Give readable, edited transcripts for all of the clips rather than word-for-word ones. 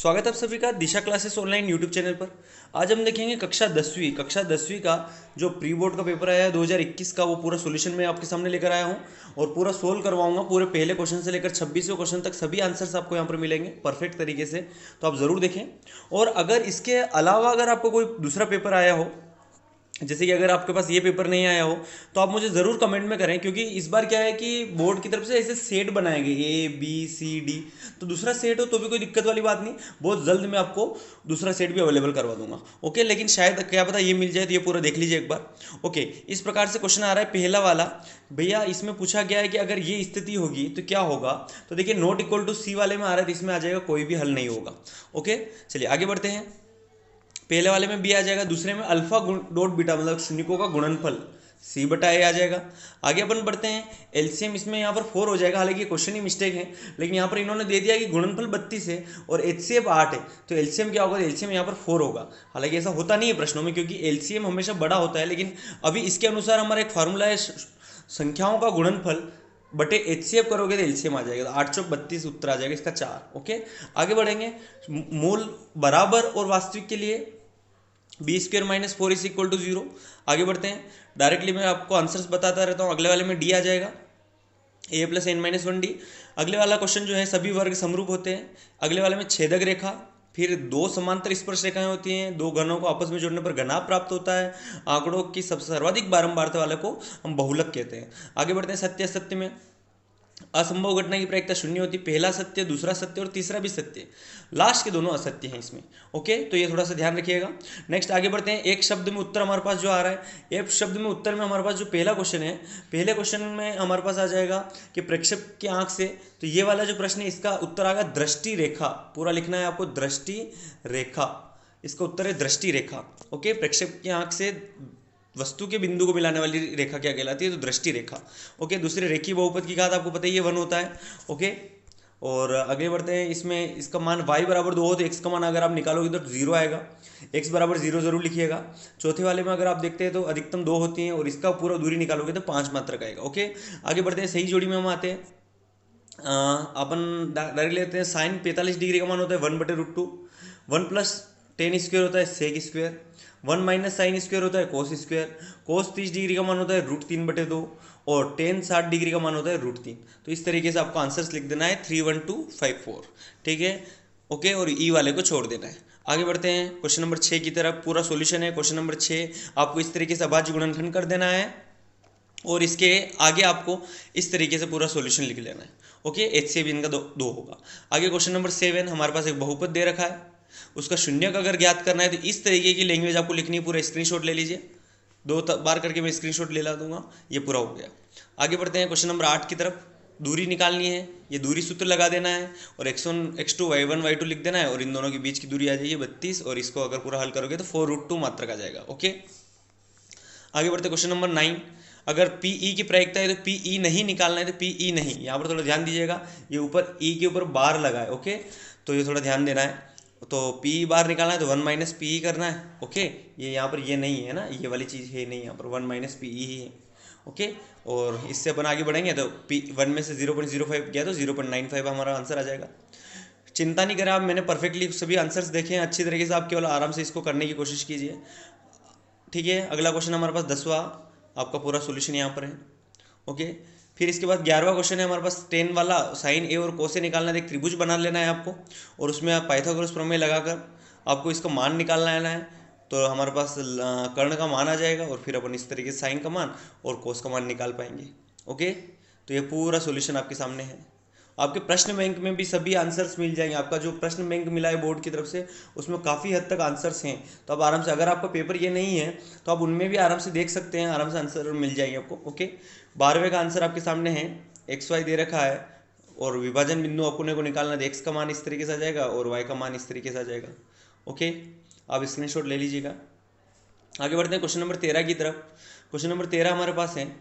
स्वागत है आप सभी का दिशा क्लासेस ऑनलाइन यूट्यूब चैनल पर। आज हम देखेंगे कक्षा 10वीं का जो प्री बोर्ड का पेपर आया है 2021 का, वो पूरा सॉल्यूशन मैं आपके सामने लेकर आया हूँ और पूरा सोल्व करवाऊंगा। पूरे पहले क्वेश्चन से लेकर 26वें क्वेश्चन तक सभी आंसर्स आपको यहाँ पर मिलेंगे परफेक्ट तरीके से, तो आप ज़रूर देखें। और अगर इसके अलावा अगर आपको कोई दूसरा पेपर आया हो, जैसे कि अगर आपके पास ये पेपर नहीं आया हो, तो आप मुझे ज़रूर कमेंट में करें, क्योंकि इस बार क्या है कि बोर्ड की तरफ से ऐसे सेट बनाए गए A B C D, तो दूसरा सेट हो तो भी कोई दिक्कत वाली बात नहीं, बहुत जल्द मैं आपको दूसरा सेट भी अवेलेबल करवा दूंगा। ओके, लेकिन शायद क्या पता ये मिल जाए, तो ये पूरा देख लीजिए एक बार। ओके, इस प्रकार से क्वेश्चन आ रहा है पहला वाला। भैया इसमें पूछा गया है कि अगर ये स्थिति होगी तो क्या होगा। तो देखिए नॉट इक्वल टू सी वाले में आ रहा है, तो इसमें आ जाएगा कोई भी हल नहीं होगा। ओके, चलिए आगे बढ़ते हैं। पहले वाले में बी आ जाएगा, दूसरे में अल्फा डॉट बीटा मतलब शून्यकों का गुणनफल सी बटा ए आ जाएगा। आगे अपन बढ़ते हैं, एलसीएम इसमें यहाँ पर 4 हो जाएगा। हालांकि क्वेश्चन ही मिस्टेक है, लेकिन यहाँ पर इन्होंने दे दिया कि गुणनफल 32 है और एचसीएफ 8 है, तो एलसीएम क्या होगा, एलसीएम यहाँ पर 4 होगा। हालांकि ऐसा होता नहीं है प्रश्नों में, क्योंकि एलसीएम हमेशा बड़ा होता है, लेकिन अभी इसके अनुसार हमारा एक फार्मूला है संख्याओं का गुणनफल बटे एचसीएफ करोगे तो एलसीएम आ जाएगा, तो 8 चौक 32 उत्तर आ जाएगा इसका 4। ओके, आगे बढ़ेंगे। मूल बराबर और वास्तविक के लिए b² - 4 = 0। आगे बढ़ते हैं, डायरेक्टली मैं आपको आंसर्स बताता रहता हूँ। अगले वाले में डी आ जाएगा, a+n-1d। अगले वाला क्वेश्चन जो है सभी वर्ग समरूप होते हैं। अगले वाले में छेदक रेखा, फिर दो समांतर स्पर्श रेखाएं होती हैं, दो घनों को आपस में जोड़ने पर घनाभ प्राप्त होता है। आंकड़ों की सबसे सर्वाधिक बारंबारता वाले को हम बहुलक कहते हैं। आगे बढ़ते हैं सत्य असत्य में। असंभव घटना की प्रायिकता 0 होती, पहला सत्य, दूसरा सत्य और तीसरा भी सत्य, लास्ट के दोनों असत्य हैं इसमें। ओके, तो ये थोड़ा सा ध्यान रखिएगा। नेक्स्ट आगे बढ़ते हैं। एक शब्द में उत्तर हमारे पास जो आ रहा है, एक शब्द में उत्तर में हमारे पास जो पहला क्वेश्चन है, पहले क्वेश्चन में हमारे पास आ जाएगा कि प्रक्षेप की आंख से, तो ये वाला जो प्रश्न है इसका उत्तर आएगा दृष्टि रेखा। पूरा लिखना है आपको, दृष्टि रेखा, इसका उत्तर है दृष्टि रेखा। ओके, प्रक्षेप की आंख से वस्तु के बिंदु को मिलाने वाली रेखा क्या कहलाती है, तो दृष्टि रेखा। ओके, दूसरे रेखीय बहुपद की घात आपको पता ही है 1 होता है। ओके, और आगे बढ़ते हैं। इसमें इसका मान y बराबर 2 हो तो x का मान अगर आप निकालोगे तो 0 आएगा, x बराबर 0 जरूर लिखिएगा। चौथे वाले में अगर आप देखते हैं तो अधिकतम 2 होती हैं और इसका पूरा दूरी निकालोगे तो 5 मात्रक आएगा। ओके, आगे बढ़ते हैं। सही जोड़ी में हम आते हैं। अपन डायरेक्ट लेते हैं। साइन 45 डिग्री का मान होता है 1/√2, 1 + tan² होता है sec², 1 - sin² होता है cos², cos 30 डिग्री का मान होता है √3/2 और tan 60 डिग्री का मान होता है √3। तो इस तरीके से आपको आंसर्स लिख देना है 31254। ठीक है, ओके, और ई वाले को छोड़ देना है। आगे बढ़ते हैं क्वेश्चन नंबर 6 की तरफ। पूरा सॉल्यूशन है क्वेश्चन नंबर 6। आपको इस तरीके से अभाज्य गुणनखंड कर देना है और इसके आगे आपको इस तरीके से पूरा सॉल्यूशन लिख लेना है। ओके, HCF इनका दो होगा। आगे क्वेश्चन नंबर 7, हमारे पास एक बहुपद दे रखा है, उसका शून्यक अगर ज्ञात करना है तो इस तरीके की लैंग्वेज आपको लिखनी है। पूरा स्क्रीनशॉट ले लीजिए, 2 बार करके मैं स्क्रीनशॉट ले ला दूंगा। ये पूरा हो गया। आगे बढ़ते हैं क्वेश्चन नंबर 8 की तरफ। दूरी निकालनी है, ये दूरी सूत्र लगा देना है और x1 x2 y1 y2 लिख देना है और इन दोनों के बीच की दूरी आ जाएगी 32 और इसको अगर पूरा हल करोगे तो 4√2 मात्रक आ जाएगा। ओके, आगे बढ़ते क्वेश्चन नंबर 9। अगर PE की प्रायिकता है तो PE नहीं निकालना है, तो PE नहीं, यहाँ पर थोड़ा ध्यान दीजिएगा। ये ऊपर E के ऊपर बार लगा है। ओके, तो ये थोड़ा ध्यान देना है। तो PE बार निकालना है तो 1 - PE करना है। ओके, ये यहाँ पर ये नहीं है ना, ये वाली चीज़ है नहीं, यहाँ पर 1 - PE ही है। ओके, और इससे अपन आगे बढ़ेंगे तो P1 में से 0.05 गया तो 0.95 हमारा आंसर आ जाएगा। चिंता नहीं करें आप, मैंने परफेक्टली सभी आंसर्स देखे हैं अच्छी तरीके से, आप केवल आराम से इसको करने की कोशिश कीजिए। ठीक है, अगला क्वेश्चन हमारे पास 10वां, आपका पूरा सॉल्यूशन यहाँ पर है। ओके, फिर इसके बाद 11वां क्वेश्चन है हमारे पास टेन वाला। साइन ए और कोस ए निकालना है, एक त्रिभुज बना लेना है आपको और उसमें आप पाइथागोरस प्रमेय लगाकर आपको इसका मान निकालना है। तो हमारे पास कर्ण का मान आ जाएगा और फिर अपन इस तरीके से साइन का मान और कोस का मान निकाल पाएंगे। ओके, तो ये पूरा सॉल्यूशन आपके सामने है। आपके प्रश्न बैंक में भी सभी आंसर्स मिल जाएंगे। आपका जो प्रश्न बैंक मिला है बोर्ड की तरफ से, उसमें काफ़ी हद तक आंसर्स हैं, तो आप आराम से, अगर आपका पेपर ये नहीं है तो आप उनमें भी आराम से देख सकते हैं, आराम से आंसर मिल जाएंगे आपको। ओके, 12वें का आंसर आपके सामने है। XY दे रखा है और विभाजन बिंदु अपने को निकालना है। X का मान इस तरीके से आ जाएगा और Y का मान इस तरीके से आ जाएगा। ओके, आप स्क्रीनशॉट ले लीजिएगा। आगे बढ़ते हैं क्वेश्चन नंबर 13 की तरफ। क्वेश्चन नंबर 13 हमारे पास है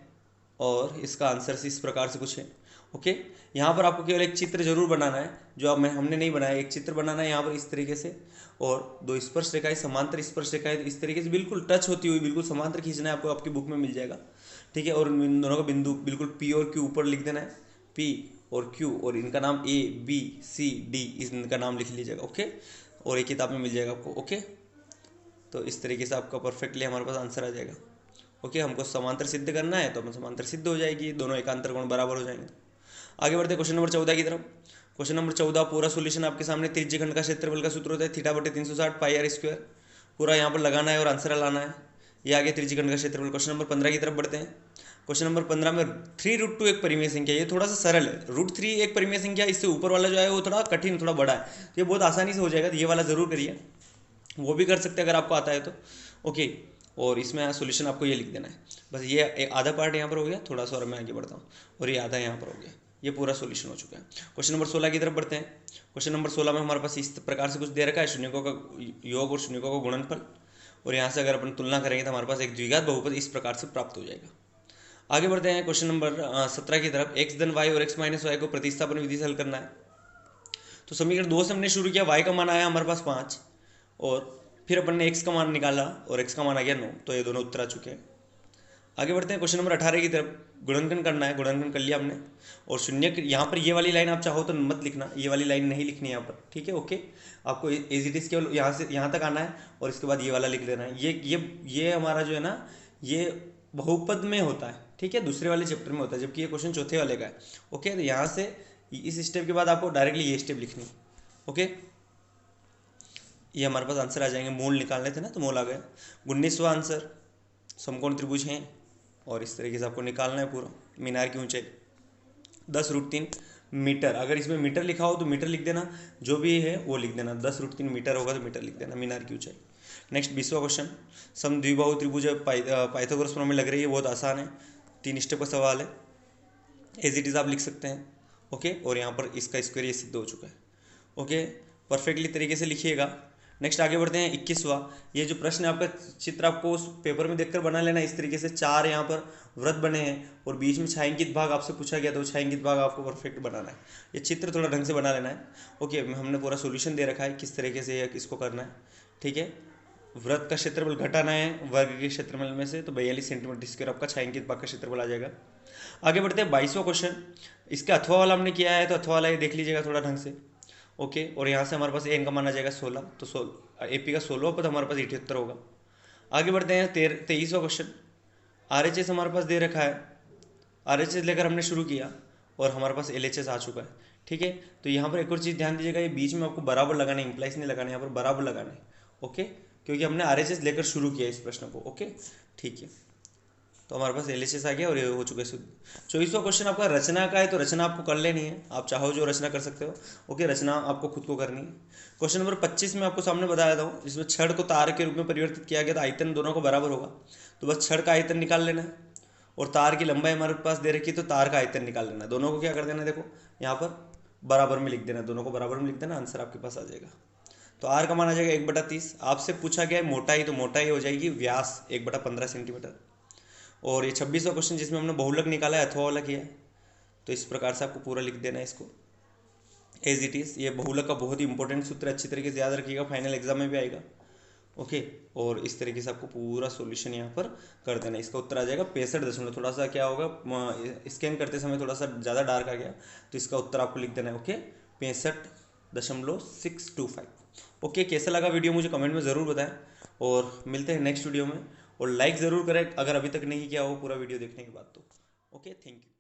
और इसका आंसर इस प्रकार से कुछ है। ओके, यहाँ पर आपको केवल एक चित्र जरूर बनाना है, जो अब हमने नहीं बनाया, एक चित्र बनाना है यहाँ पर इस तरीके से, और दो स्पर्श रेखाएं, समांतर स्पर्श रेखाएं इस तरीके से बिल्कुल टच होती हुई बिल्कुल समांतर खींचना है आपको, आपकी बुक में मिल जाएगा। ठीक है, और इन दोनों का बिंदु बिल्कुल P और Q ऊपर लिख देना है, P और Q, और इनका नाम ABCD, इनका नाम लिख लीजिएगा। ओके, और एक किताब में मिल जाएगा आपको। ओके, तो इस तरीके से आपका परफेक्टली हमारे पास आंसर आ जाएगा। ओके, हमको समांतर सिद्ध करना है तो हम समांतर सिद्ध हो जाएगी, दोनों एकांतर कोण बराबर हो जाएंगे। आगे बढ़ते हैं क्वेश्चन नंबर 14 की तरफ। क्वेश्चन नंबर 14 पूरा सॉल्यूशन आपके सामने। त्रिज्यखंड का क्षेत्रफल का सूत्र होता है θ/360 πr²। पूरा यहाँ पर लगाना है और आंसर लाना है। ये आगे त्रिज्यखंड का क्षेत्रफल। क्वेश्चन नंबर 15 की तरफ बढ़ते हैं। क्वेश्चन नंबर 15 में 3√2 एक परिमेय संख्या, ये थोड़ा सा सरल है। √3 एक परिमेय संख्या, इससे ऊपर वाला जो है वो थोड़ा कठिन, थोड़ा बड़ा है, तो ये बहुत आसानी से हो जाएगा, तो ये वाला जरूर करिए। वो भी कर सकते हैं अगर आपको आता है तो। ओके, और इसमें सोल्यूशन आपको ये लिख देना है बस। ये आधा पार्ट यहाँ पर हो गया, थोड़ा सा और मैं आगे बढ़ता हूँ, और ये आधा यहाँ पर हो गया। ये पूरा सोल्यूशन हो चुका है। क्वेश्चन नंबर 16 की तरफ बढ़ते हैं। क्वेश्चन नंबर 16 में हमारे पास इस प्रकार से कुछ दे रखा है, शून्यकों का योग और शून्यकों का गुणनफल, और यहाँ से अगर अपन तुलना करेंगे तो हमारे पास एक द्विघात बहुपद इस प्रकार से प्राप्त हो जाएगा। आगे बढ़ते हैं क्वेश्चन नंबर 17 की तरफ। x धन y और x माइनस वाई को प्रतिस्थापन विधि से हल करना है। तो समीकरण 2 से हमने शुरू किया, y का मान आया हमारे पास 5, और फिर अपन ने x का मान निकाला और x का मान आ गया 9, तो ये दोनों उत्तर आ चुके हैं। आगे बढ़ते हैं क्वेश्चन नंबर 18 की तरफ। गुणनखंड करना है, गुणनखंड कर लिया हमने, और शून्य यहाँ पर ये वाली लाइन आप चाहो तो मत लिखना, ये वाली लाइन नहीं लिखनी है यहाँ पर, ठीक है। ओके, आपको एज इट इज केवल यहाँ से यहाँ तक आना है, और इसके बाद ये वाला लिख देना है। ये हमारा जो है ना, ये बहुपद में होता है, ठीक है, दूसरे वाले चैप्टर में होता है, जबकि ये क्वेश्चन चौथे वाले का है। ओके, तो यहाँ से इस स्टेप के बाद आपको डायरेक्टली ये स्टेप लिखनी है। ओके, ये हमारे पास आंसर आ जाएंगे। मूल निकालने थे ना, तो मूल आ गया। 19वां आंसर, समकोण त्रिभुज हैं, और इस तरीके से आपको निकालना है पूरा। मीनार की ऊंचाई 10√3 मीटर, अगर इसमें मीटर लिखा हो तो मीटर लिख देना, जो भी है वो लिख देना। 10√3 मीटर होगा तो मीटर लिख देना, मीनार की ऊंचाई। Next 20वां question. समद्विबाहु त्रिभुज पाइथागोरस प्रमेय लग रही है, बहुत आसान है, 3 स्टेप का सवाल है, एज इट इज आप लिख सकते हैं। ओके, और यहाँ पर इसका स्क्वायर ये सिद्ध हो चुका है। ओके, परफेक्टली तरीके से लिखिएगा। नेक्स्ट आगे बढ़ते हैं 21वां। ये जो प्रश्न है आपका चित्र आपको उस पेपर में देखकर बना लेना। इस तरीके से 4 यहाँ पर वृत्त बने हैं और बीच में छायांकित भाग आपसे पूछा गया, तो छायांकित भाग आपको परफेक्ट बनाना है। ये चित्र थोड़ा ढंग से बना लेना है। ओके, हमने पूरा सोल्यूशन दे रखा है किस तरीके से इसको करना है, ठीक है। वृत्त का क्षेत्रफल घटाना है वर्ग के क्षेत्रफल में से, तो 42 सेंटीमीटर स्क्वायर आपका छायांकित भाग का क्षेत्रफल आ जाएगा। आगे बढ़ते हैं 22वां क्वेश्चन। इसका अथवा वाला हमने किया है, तो अथवा वाला ये देख लीजिएगा थोड़ा ढंग से। ओके, और यहाँ से हमारे पास एन का मान आ जाएगा 16, तो एपी का 16वां पद हमारे पास 78 होगा। आगे बढ़ते हैं 23वां क्वेश्चन। आरएचएस हमारे पास दे रखा है, आरएचएस लेकर हमने शुरू किया और हमारे पास एलएचएस आ चुका है, ठीक है। तो यहाँ पर एक और चीज़ ध्यान दीजिएगा, ये बीच में आपको बराबर लगाना है, इंप्लाइज नहीं लगाना है, यहाँ पर बराबर लगाना है। ओके, क्योंकि हमने आरएचएस लेकर शुरू किया इस प्रश्न को। ओके, ठीक है, तो हमारे पास एलएचएस आ गया और ये हो चुका है शुद्ध। 24वां क्वेश्चन आपका रचना का है, तो रचना आपको कर लेनी है, आप चाहो जो रचना कर सकते हो। ओके, रचना आपको खुद को करनी है। क्वेश्चन नंबर 25 में आपको सामने बताया था, जिसमें छड़ को तार के रूप में परिवर्तित किया गया, तो आयतन दोनों को बराबर होगा, तो बस छड़ का आयतन निकाल लेना है, और तार की लंबाई हमारे पास दे रखी है, तो तार का आयतन निकाल लेना है। दोनों को क्या कर देना, देखो यहाँ पर बराबर में लिख देना, दोनों को बराबर में लिख देना, आंसर आपके पास आ जाएगा। तो आर का मान आ जाएगा 1/30। आपसे पूछा गया है मोटाई, तो मोटाई हो जाएगी व्यास 1/15 सेंटीमीटर। और ये 26वां क्वेश्चन जिसमें हमने बहुलक निकाला है, अथवा वाला किया है, तो इस प्रकार से आपको पूरा लिख देना है इसको एज इट इज़। ये बहुलक का बहुत ही इंपॉर्टेंट सूत्र, अच्छी तरीके से याद रखिएगा, फाइनल एग्जाम में भी आएगा। ओके, और इस तरीके से आपको पूरा सॉल्यूशन यहाँ पर कर देना। इसका उत्तर आ जाएगा 65 थोड़ा सा क्या होगा, स्कैन करते समय थोड़ा सा ज़्यादा डार्क आ गया, तो इसका उत्तर आपको लिख देना है। ओके, 65.625। ओके, कैसा लगा वीडियो मुझे कमेंट में ज़रूर बताएं, और मिलते हैं नेक्स्ट वीडियो में। और लाइक ज़रूर करें अगर अभी तक नहीं किया हो पूरा वीडियो देखने के बाद तो। Okay, thank you.